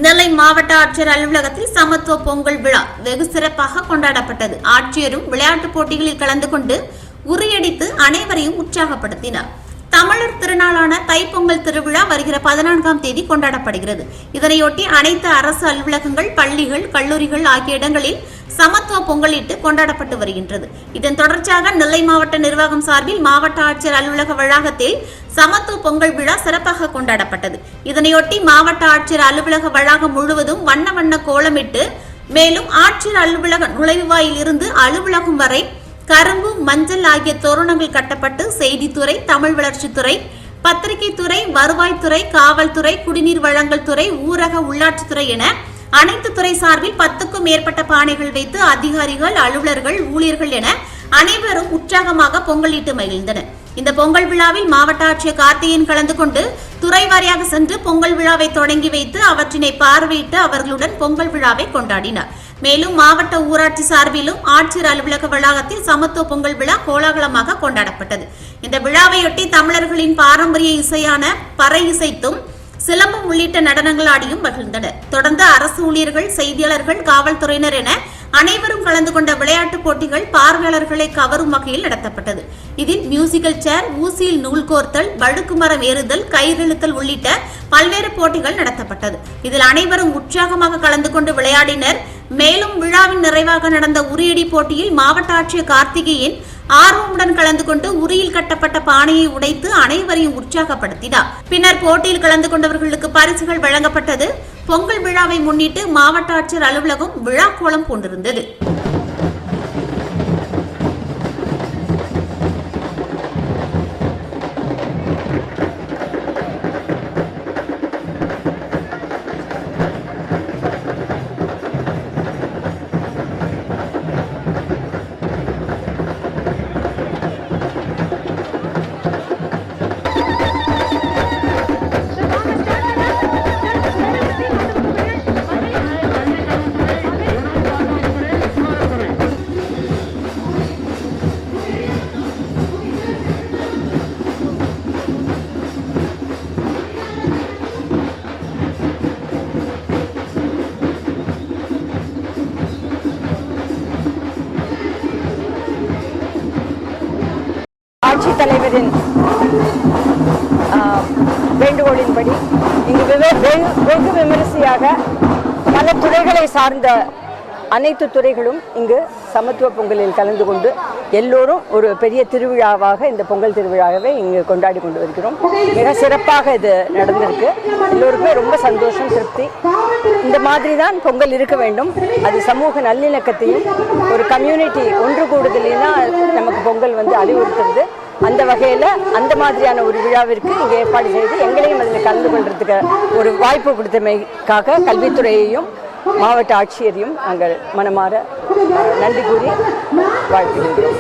நெல்லை மாவட்ட ஆட்சியர் அலுவலகத்தில் சமத்துவ பொங்கல் விழா வெகு சிறப்பாக கொண்டாடப்பட்டது. ஆட்சியரும் விளையாட்டுப் போட்டிகளில் கலந்து கொண்டு உரியடித்து அனைவரையும் உற்சாகப்படுத்தினார். தமிழர் திருநாளான தைப்பொங்கல் திருவிழா வருகிற 14ஆம் தேதி கொண்டாடப்படுகிறது. இதனையொட்டி அனைத்து அரசு அலுவலகங்கள், பள்ளிகள், கல்லூரிகள் ஆகிய இடங்களில் சமத்துவ பொங்கலிட்டு கொண்டாடப்பட்டு வருகின்றது. இதன் தொடர்ச்சியாக நெல்லை மாவட்ட நிர்வாகம் சார்பில் மாவட்ட ஆட்சியர் அலுவலக வளாகத்தில் சமத்துவ பொங்கல் விழா சிறப்பாக கொண்டாடப்பட்டது. இதனையொட்டி மாவட்ட ஆட்சியர் அலுவலக வளாகம் முழுவதும் வண்ண வண்ண கோலமிட்டு, மேலும் ஆட்சியர் அலுவலக நுழைவாயில் இருந்து அலுவலகம் வரை கரும்பு, மஞ்சள் ஆகிய தோரணங்கள் கட்டப்பட்டு செய்தித்துறை, தமிழ் வளர்ச்சித்துறை, பத்திரிகை துறை, வருவாய்த்துறை, காவல்துறை, குடிநீர் வழங்கல் துறை, ஊரக உள்ளாட்சித்துறை என அனைத்து துறை சார்பில் 10க்கும் மேற்பட்ட பானைகள் வைத்து அதிகாரிகள், அலுவலர்கள், ஊழியர்கள் என அனைவரும் உற்சாகமாக பொங்கலிட்டு மகிழ்ந்தனர். இந்த பொங்கல் விழாவில் மாவட்ட ஆட்சியர் கார்த்திகேயன் கலந்து கொண்டு துறை வாரியாக சென்று பொங்கல் விழாவை தொடங்கி வைத்து அவற்றினை பார்வையிட்டு அவர்களுடன் பொங்கல் விழாவை கொண்டாடினார். மேலும் மாவட்ட ஊராட்சி சார்பிலும் ஆட்சியர் அலுவலக வளாகத்தில் சமத்துவ பொங்கல் விழா கோலாகலமாக கொண்டாடப்பட்டது. இந்த விழாவையொட்டி தமிழர்களின் பாரம்பரிய இசையான பறை இசைத்தும் சிலம்பம் உள்ளிட்ட நடனங்கள் ஆடியும் மகிழ்ந்தனர். தொடர்ந்து அரசு ஊழியர்கள், செய்தியாளர்கள், காவல்துறையினர் என அனைவரும் கலந்து கொண்ட விளையாட்டுப் போட்டிகள் பார்வையாளர்களை கவரும் வகையில் நடத்தப்பட்டது. இதில் மியூசிக்கல் சேர், ஊசியில் நூல் கோர்த்தல், வழுக்கு மரம் ஏறுதல், கயிறிழுத்தல் உள்ளிட்ட பல்வேறு போட்டிகள் நடத்தப்பட்டது. இதில் அனைவரும் உற்சாகமாக கலந்து கொண்டு விளையாடினர். மேலும் விழாவின் நிறைவாக நடந்த உரியடி போட்டியில் மாவட்ட ஆட்சியர் கார்த்திகேயன் ஆர்வமுடன் கலந்து கொண்டு உரியில் கட்டப்பட்ட பானையை உடைத்து அனைவரையும் உற்சாகப்படுத்தினார். பின்னர் போட்டியில் கலந்து கொண்டவர்களுக்கு பரிசுகள் வழங்கப்பட்டது. பொங்கல் விழாவை முன்னிட்டு மாவட்ட ஆட்சியர் அலுவலகம் விழா கோலம் பூண்டிருந்தது. ஆட்சித் தலைவரின் வேண்டுகோளின்படி இங்கு வெகு விமரிசையாக பல துறைகளை சார்ந்த அனைத்து துறைகளும் இங்கு சமத்துவ பொங்கலில் கலந்து கொண்டு எல்லோரும் ஒரு பெரிய திருவிழாவாக இந்த பொங்கல் திருவிழாவை இங்கு கொண்டாடி கொண்டு வருகிறோம். மிக சிறப்பாக இது நடந்திருக்கு. எல்லோருக்குமே ரொம்ப சந்தோஷம், திருப்தி. இந்த மாதிரி தான் பொங்கல் இருக்க வேண்டும். அது சமூக நல்லிணக்கத்தையும் ஒரு கம்யூனிட்டி ஒன்று கூடுதலையும் நமக்கு பொங்கல் அறிவுறுத்துறது. அந்த வகையில் அந்த மாதிரியான ஒரு விழாவிற்கு இங்கே ஏற்பாடு செய்து எங்களையும் அதில் கலந்து கொள்றதுக்கு ஒரு வாய்ப்பு கொடுத்தமைக்காக கல்வித்துறையையும் மாவட்ட ஆட்சியரையும் நாங்கள் மனமாற நன்றி கூறி வாழ்த்துகின்றோம்.